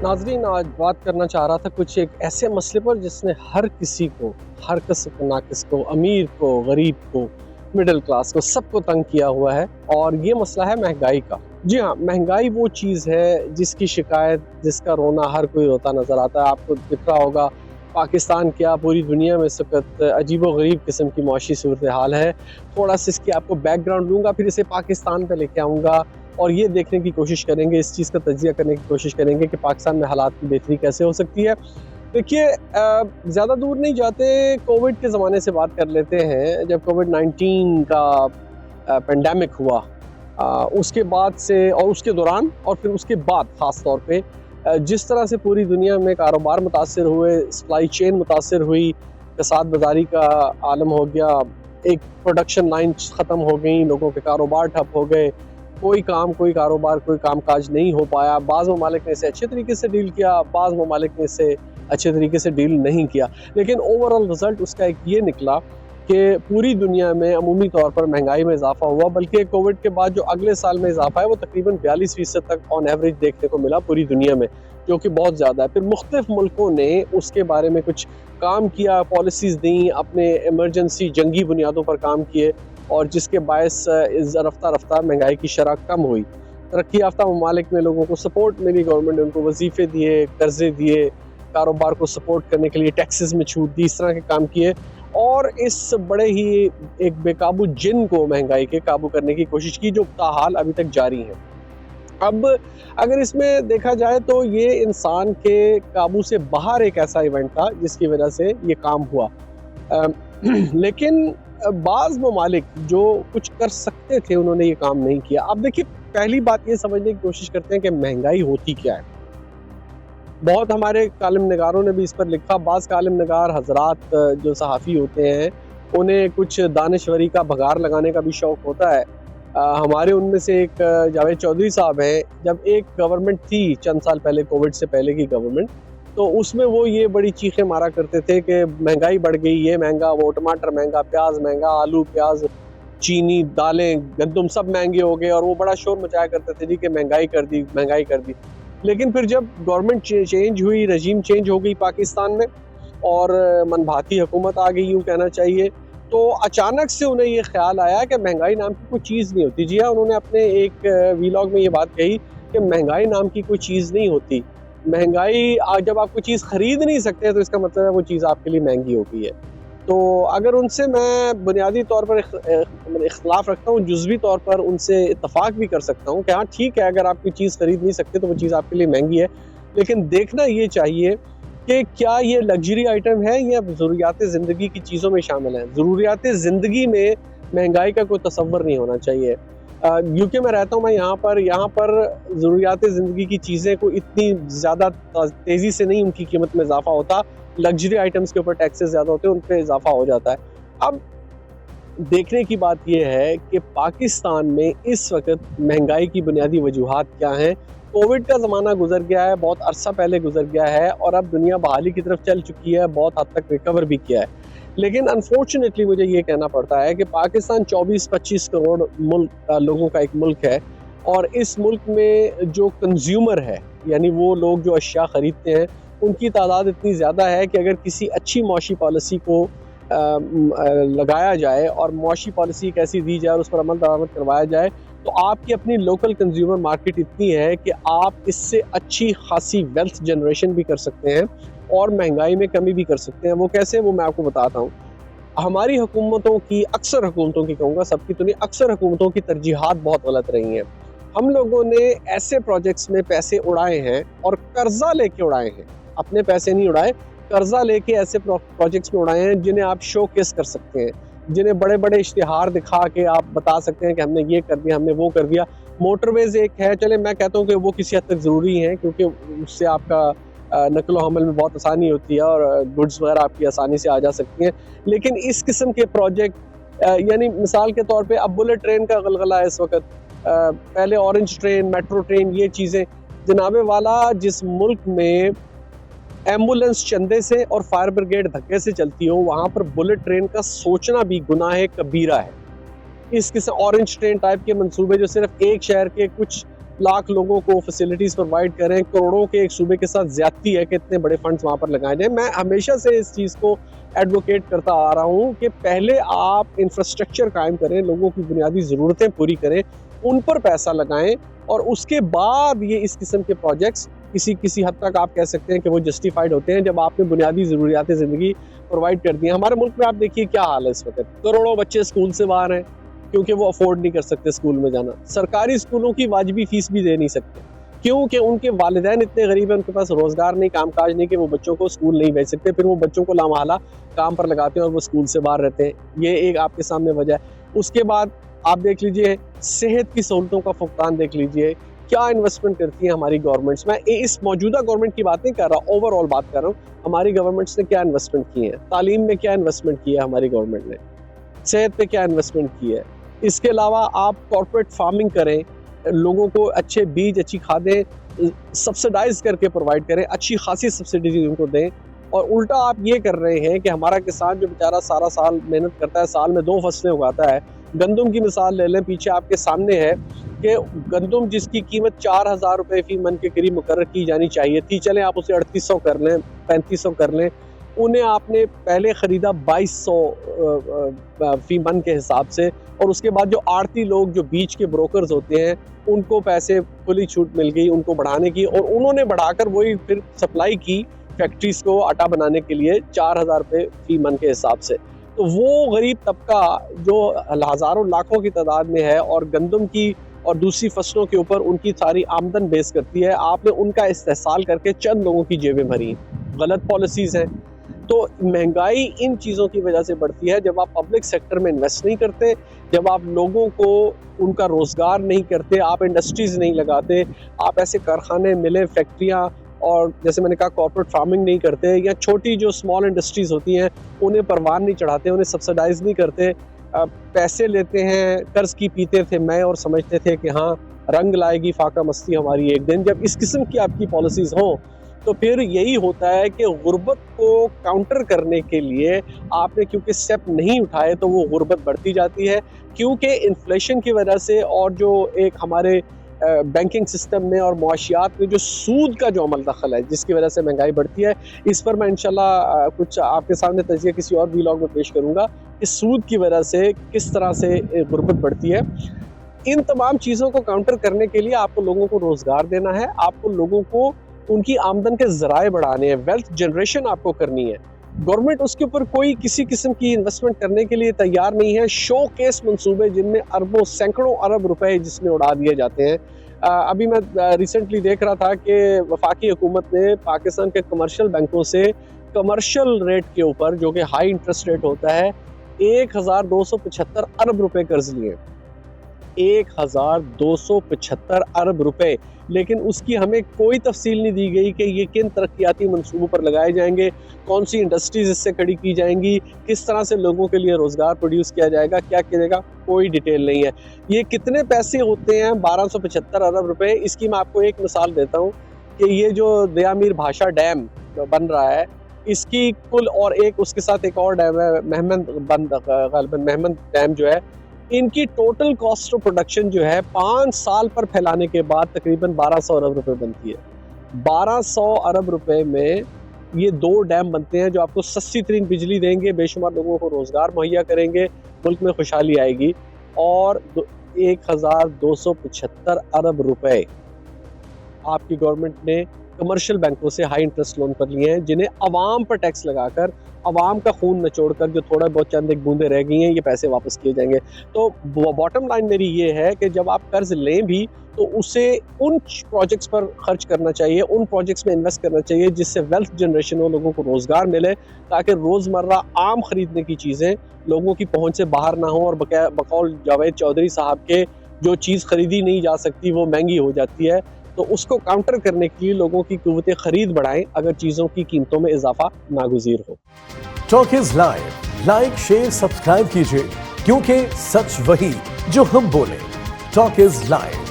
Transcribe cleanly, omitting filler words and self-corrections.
नाज़रीन, आज बात करना चाह रहा था कुछ एक ऐसे मसले पर जिसने हर किसी को, हर कसब नाकिस को, अमीर को, गरीब को, मिडिल क्लास को, सबको तंग किया हुआ है। और ये मसला है महंगाई का। जी हाँ, महंगाई वो चीज़ है जिसकी शिकायत, जिसका रोना हर कोई रोता नज़र आता है। आपको दिख रहा होगा पाकिस्तान क्या पूरी दुनिया में इस वक्त अजीब व गरीब किस्म की मुआशी सूरत हाल है। थोड़ा सा इसकी आपको बैकग्राउंड दूंगा, फिर इसे पाकिस्तान पे लेके आऊँगा और ये देखने की कोशिश करेंगे, इस चीज़ का तज्ज़िया करने की कोशिश करेंगे कि पाकिस्तान में हालात की बेहतरी कैसे हो सकती है। देखिए, ज़्यादा दूर नहीं जाते, कोविड के ज़माने से बात कर लेते हैं। जब कोविड-19 का पेंडेमिक हुआ, उसके बाद से और उसके दौरान और फिर उसके बाद ख़ास तौर पे जिस तरह से पूरी दुनिया में कारोबार मुतासिर हुए, सप्लाई चेन मुतासिर हुई, कसाद बाज़ारी का आलम हो गया, एक प्रोडक्शन लाइन्स ख़त्म हो गई, लोगों के कारोबार ठप हो गए, कोई काम, कोई कारोबार, कोई कामकाज नहीं हो पाया। बाज़ ममालिक ने इसे अच्छे तरीके से डील किया, बाज़ ममालिक ने इसे अच्छे तरीके से डील नहीं किया। लेकिन ओवरऑल रिज़ल्ट उसका एक ये निकला कि पूरी दुनिया में अमूमी तौर पर महंगाई में इजाफा हुआ, बल्कि कोविड के बाद जो अगले साल में इजाफा है वो तकरीबन 42% तक ऑन एवरेज देखने को मिला पूरी दुनिया में, जो कि बहुत ज़्यादा है। फिर मुख्तलिफ मुल्कों ने उसके बारे में कुछ काम किया, पॉलिसीज़ दी, अपने इमरजेंसी जंगी बुनियादों पर काम किए, और जिसके बायस रफ्ता रफ्ता महंगाई की शरह कम हुई। तरक्की याफ्ता ममालिक में लोगों को सपोर्ट मिली, गवर्नमेंट ने उनको वजीफ़े दिए, कर्जे दिए, कारोबार को सपोर्ट करने के लिए टैक्सेस में छूट दी, इस तरह के काम किए, और इस बड़े ही एक बेकाबू जिन को महंगाई के काबू करने की कोशिश की, जो ताहाल अभी तक जारी है। अब अगर इसमें देखा जाए तो ये इंसान के काबू से बाहर एक ऐसा इवेंट था जिसकी वजह से ये काम हुआ। लेकिन बाज़ ममालिक जो कुछ कर सकते थे उन्होंने ये काम नहीं किया। अब देखिए, पहली बात ये समझने की कोशिश करते हैं कि महंगाई होती क्या है। बहुत हमारे कालिम निगारों ने भी इस पर लिखा। बाज़ कालिम निगार हजरात जो सहाफ़ी होते हैं उन्हें कुछ दानिश्वरी का भगार लगाने का भी शौक़ होता है। हमारे उनमें से एक जावेद चौधरी साहब हैं। जब एक गवर्नमेंट थी चंद साल पहले, कोविड से पहले की गवर्नमेंट, तो उसमें वो ये बड़ी चीखें मारा करते थे कि महंगाई बढ़ गई, ये महंगा, वो टमाटर महंगा, प्याज महंगा, आलू, प्याज, चीनी, दालें, गंदम सब महंगे हो गए, और वो बड़ा शोर मचाया करते थे जी कि महंगाई कर दी, महंगाई कर दी। लेकिन फिर जब गवर्नमेंट चेंज हुई, रजीम चेंज हो गई पाकिस्तान में, और मनभाती हुकूमत आ गई यूँ कहना चाहिए, तो अचानक से उन्हें ये ख्याल आया कि महंगाई नाम की कोई चीज़ नहीं होती। जी हाँ, उन्होंने अपने एक वीलॉग में ये बात कही कि महंगाई नाम की कोई चीज़ नहीं होती। महंगाई, जब आप कोई चीज़ खरीद नहीं सकते तो इसका मतलब है वो चीज़ आपके लिए महंगी हो गई है। तो अगर उनसे मैं बुनियादी तौर पर इख्तिलाफ़ रखता हूँ, जुज़वी तौर पर उनसे इत्तफ़ाक़ भी कर सकता हूँ कि हाँ ठीक है, अगर आप कोई चीज़ खरीद नहीं सकते तो वो चीज़ आपके लिए महंगी है। लेकिन देखना ये चाहिए कि क्या ये लग्जरी आइटम है या ज़रूरियात ज़िंदगी की चीज़ों में शामिल है। ज़रूरियात ज़िंदगी में महंगाई का कोई तसव्वुर नहीं होना चाहिए। यूके में रहता हूँ मैं, यहाँ पर ज़रूरियात ज़िंदगी की चीज़ें को इतनी ज़्यादा तेज़ी से नहीं उनकी कीमत में इजाफ़ा होता। लग्जरी आइटम्स के ऊपर टैक्सेस ज़्यादा होते हैं, उन पे इजाफ़ा हो जाता है। अब देखने की बात यह है कि पाकिस्तान में इस वक्त महंगाई की बुनियादी वजूहात क्या हैं। कोविड का ज़माना गुजर गया है, बहुत अरसा पहले गुजर गया है, और अब दुनिया बहाली की तरफ चल चुकी है, बहुत हद तक रिकवर भी किया है। लेकिन अनफॉर्चुनेटली मुझे ये कहना पड़ता है कि पाकिस्तान 24-25 करोड़ लोगों का एक मुल्क है, और इस मुल्क में जो कंज्यूमर है, यानी वो लोग जो अशिया ख़रीदते हैं, उनकी तादाद इतनी ज़्यादा है कि अगर किसी अच्छी मुआशी पॉलिसी को लगाया जाए और मुआशी पॉलिसी एक ऐसी दी जाए और उस पर अमल दरामद करवाया जाए, तो आपकी अपनी लोकल कंज्यूमर मार्केट इतनी है कि आप इससे अच्छी खासी वेल्थ जनरेशन भी कर सकते हैं और महंगाई में कमी भी कर सकते हैं। वो कैसे, वो मैं आपको बताता हूँ। हमारी हुकूमतों की, अक्सर हुकूमतों की कहूँगा, सबकी तो नहीं, अक्सर हुकूमतों की तरजीहात बहुत गलत रही हैं। हम लोगों ने ऐसे प्रोजेक्ट्स में पैसे उड़ाए हैं और कर्जा लेके उड़ाए हैं, अपने पैसे नहीं उड़ाए, कर्जा लेके ऐसे प्रोजेक्ट्स में उड़ाए हैं जिन्हें आप शोकेस कर सकते हैं, जिन्हें बड़े बड़े इश्तिहार दिखा के आप बता सकते हैं कि हमने ये कर दिया, हमने वो कर दिया। मोटरवेज एक है, चले मैं कहता हूँ कि वो किसी हद तक ज़रूरी है, क्योंकि उससे आपका नकलो हमल में बहुत आसानी होती है और गुड्स वगैरह आपकी आसानी से आ जा सकती हैं। लेकिन इस किस्म के प्रोजेक्ट, यानी मिसाल के तौर पे अब बुलेट ट्रेन का गलगला है इस वक्त, पहले ऑरेंज ट्रेन, मेट्रो ट्रेन, ये चीज़ें जनाबे वाला, जिस मुल्क में एम्बुलेंस चंदे से और फायर ब्रिगेड धक्के से चलती हो, वहाँ पर बुलेट ट्रेन का सोचना भी गुनाह कबीरा है। इस किस्म ऑरेंज ट्रेन टाइप के मंसूबे जो सिर्फ एक शहर के कुछ लाख लोगों को फैसिलिटीज़ प्रोवाइड करें, करोड़ों के एक सूबे के साथ ज़्यादती है कि इतने बड़े फंड्स वहाँ पर लगाए जाएँ। मैं हमेशा से इस चीज़ को एडवोकेट करता आ रहा हूँ कि पहले आप इंफ्रास्ट्रक्चर कायम करें, लोगों की बुनियादी ज़रूरतें पूरी करें, उन पर पैसा लगाएं और उसके बाद ये इस किस्म के प्रोजेक्ट्स किसी हद तक आप कह सकते हैं कि वो जस्टिफाइड होते हैं जब आपने बुनियादी ज़रूरियात ज़िंदगी प्रोवाइड कर दी हैं। हमारे मुल्क में आप देखिए क्या हाल है इस वक्त, करोड़ों बच्चे स्कूल से बाहर हैं क्योंकि वो अफोर्ड नहीं कर सकते स्कूल में जाना। सरकारी स्कूलों की वाजिबी फीस भी दे नहीं सकते क्योंकि उनके वालिदैन इतने गरीब हैं, उनके पास रोज़गार नहीं, कामकाज नहीं कि वो बच्चों को स्कूल नहीं भेज सकते। फिर वो बच्चों को लामहला काम पर लगाते हैं और वो स्कूल से बाहर रहते हैं। ये एक आपके सामने वजह है। उसके बाद आप देख लीजिए सेहत की सहूलतों का फुकदान देख लीजिए, क्या इन्वेस्टमेंट करती है हमारी गवर्नमेंट्स। मैं इस मौजूदा गवर्नमेंट की बात नहीं कर रहा, ओवरऑल बात कर रहा हूँ। हमारी गवर्नमेंट्स ने क्या इन्वेस्टमेंट की है, तालीम में क्या इन्वेस्टमेंट किया है हमारी गवर्नमेंट ने, सेहत पे क्या इन्वेस्टमेंट की है। इसके अलावा आप कॉर्पोरेट फार्मिंग करें, लोगों को अच्छे बीज, अच्छी खादें सब्सिडाइज करके प्रोवाइड करें, अच्छी खासी सब्सिडीज उनको दें। और उल्टा आप ये कर रहे हैं कि हमारा किसान जो बेचारा सारा साल मेहनत करता है, साल में 2 फसलें उगाता है। गंदम की मिसाल ले लें, पीछे आपके सामने है कि गंदम जिसकी कीमत 4000 रुपये फी मन के करीब मुकर्रर की जानी चाहिए थी, चलें आप उसे 3800 कर लें, 3500 कर लें, उन्हें आपने पहले ख़रीदा 2200 फी मन के हिसाब से। और उसके बाद जो आड़ती लोग, जो बीच के ब्रोकर्स होते हैं, उनको पैसे खुली छूट मिल गई उनको बढ़ाने की, और उन्होंने बढ़ाकर वही फिर सप्लाई की फैक्ट्रीज़ को आटा बनाने के लिए 4000 रुपये फी मन के हिसाब से। तो वो गरीब तबका जो हज़ारों लाखों की तादाद में है और गंदम की और दूसरी फसलों के ऊपर उनकी सारी आमदन बेस करती है, आपने उनका इस्तेहसाल करके चंद लोगों की जेबें भरी। गलत पॉलिसीज़ हैं। तो महंगाई इन चीज़ों की वजह से बढ़ती है जब आप पब्लिक सेक्टर में इन्वेस्ट नहीं करते, जब आप लोगों को उनका रोज़गार नहीं करते, आप इंडस्ट्रीज़ नहीं लगाते, आप ऐसे कारखाने, मिलें, फैक्ट्रियाँ और जैसे मैंने कहा कॉर्पोरेट फार्मिंग नहीं करते, या छोटी जो स्मॉल इंडस्ट्रीज़ होती हैं उन्हें परवान नहीं चढ़ाते, उन्हें सब्सिडाइज़ नहीं करते, पैसे लेते हैं, कर्ज़ की पीते थे मैं और समझते थे कि हाँ रंग लाएगी फाका मस्ती हमारी एक दिन। जब इस किस्म की आपकी पॉलिसीज़ हों तो फिर यही होता है कि गुर्बत को काउंटर करने के लिए आपने क्योंकि स्टेप नहीं उठाए तो वो गुर्बत बढ़ती जाती है, क्योंकि इन्फ्लेशन की वजह से और जो एक हमारे बैंकिंग सिस्टम में और मुआशियात में जो सूद का जो अमल दखल है जिसकी वजह से महंगाई बढ़ती है। इस पर मैं इंशाल्लाह कुछ आपके सामने तजिया किसी और व्लॉग में पेश करूँगा कि सूद की वजह से किस तरह से गुर्बत बढ़ती है। इन तमाम चीज़ों को काउंटर करने के लिए आपको लोगों को रोज़गार देना है, आपको लोगों को उनकी आमदन के ज़राए बढ़ाने हैं, वेल्थ जनरेशन आपको करनी है। गवर्नमेंट उसके ऊपर कोई किसी किस्म की इन्वेस्टमेंट करने के लिए तैयार नहीं है। शो केस मंसूबे जिनमें अरबों सैकड़ों अरब रुपए जिसमें उड़ा दिए जाते हैं। अभी मैं रिसेंटली देख रहा था कि वफाकी हुकूमत ने पाकिस्तान के कमर्शियल बैंकों से कमर्शियल रेट के ऊपर, जो कि हाई इंटरेस्ट रेट होता है, 1275 अरब रुपए कर्ज लिए। 1275 अरब रुपए, लेकिन उसकी हमें कोई तफसील नहीं दी गई कि ये किन तरक्याती मंसूबों पर लगाए जाएंगे, कौन सी इंडस्ट्रीज इससे खड़ी की जाएंगी, किस तरह से लोगों के लिए रोज़गार प्रोड्यूस किया जाएगा, क्या किया जाएगा, कोई डिटेल नहीं है। ये कितने पैसे होते हैं 1275 अरब रुपए। इसकी मैं आपको एक मिसाल देता हूँ कि ये जो दया मीर भाषा डैम बन रहा है, इसकी कुल, और एक उसके साथ एक और डैम है महमद डैम जो है, इनकी टोटल कॉस्ट ऑफ प्रोडक्शन जो है 5 साल पर फैलाने के बाद तकरीबन 1200 अरब रुपए बनती है। 1200 अरब रुपए में ये 2 डैम बनते हैं जो आपको सस्ती तरीन बिजली देंगे, बेशुमार लोगों को रोज़गार मुहैया करेंगे, मुल्क में खुशहाली आएगी। और 1275 अरब रुपए आपकी गवर्नमेंट ने कमर्शियल बैंकों से हाई इंटरेस्ट लोन पर लिए हैं, जिन्हें अवाम पर टैक्स लगाकर, अवाम का खून नचोड़कर जो थोड़ा बहुत चंद एक बूंदे रह गई हैं, ये पैसे वापस किए जाएंगे। तो बॉटम लाइन मेरी ये है कि जब आप कर्ज लें भी तो उसे उन प्रोजेक्ट्स पर खर्च करना चाहिए, उन प्रोजेक्ट्स में इन्वेस्ट करना चाहिए जिससे वेल्थ जनरेशन हो, लोगों को रोज़गार मिले, ताकि रोज़मर्रा आम ख़रीदने की चीज़ें लोगों की पहुँच से बाहर ना हो और बकौल जावेद चौधरी साहब के जो चीज़ ख़रीदी नहीं जा सकती वो महंगी हो जाती है। तो उसको काउंटर करने के लिए लोगों की क़ुव्वत ख़रीद बढ़ाएं अगर चीज़ों की कीमतों में इजाफा नागुज़ीर हो। Talk is live, like share subscribe कीजिए, क्योंकि सच वही जो हम बोले। Talk is live.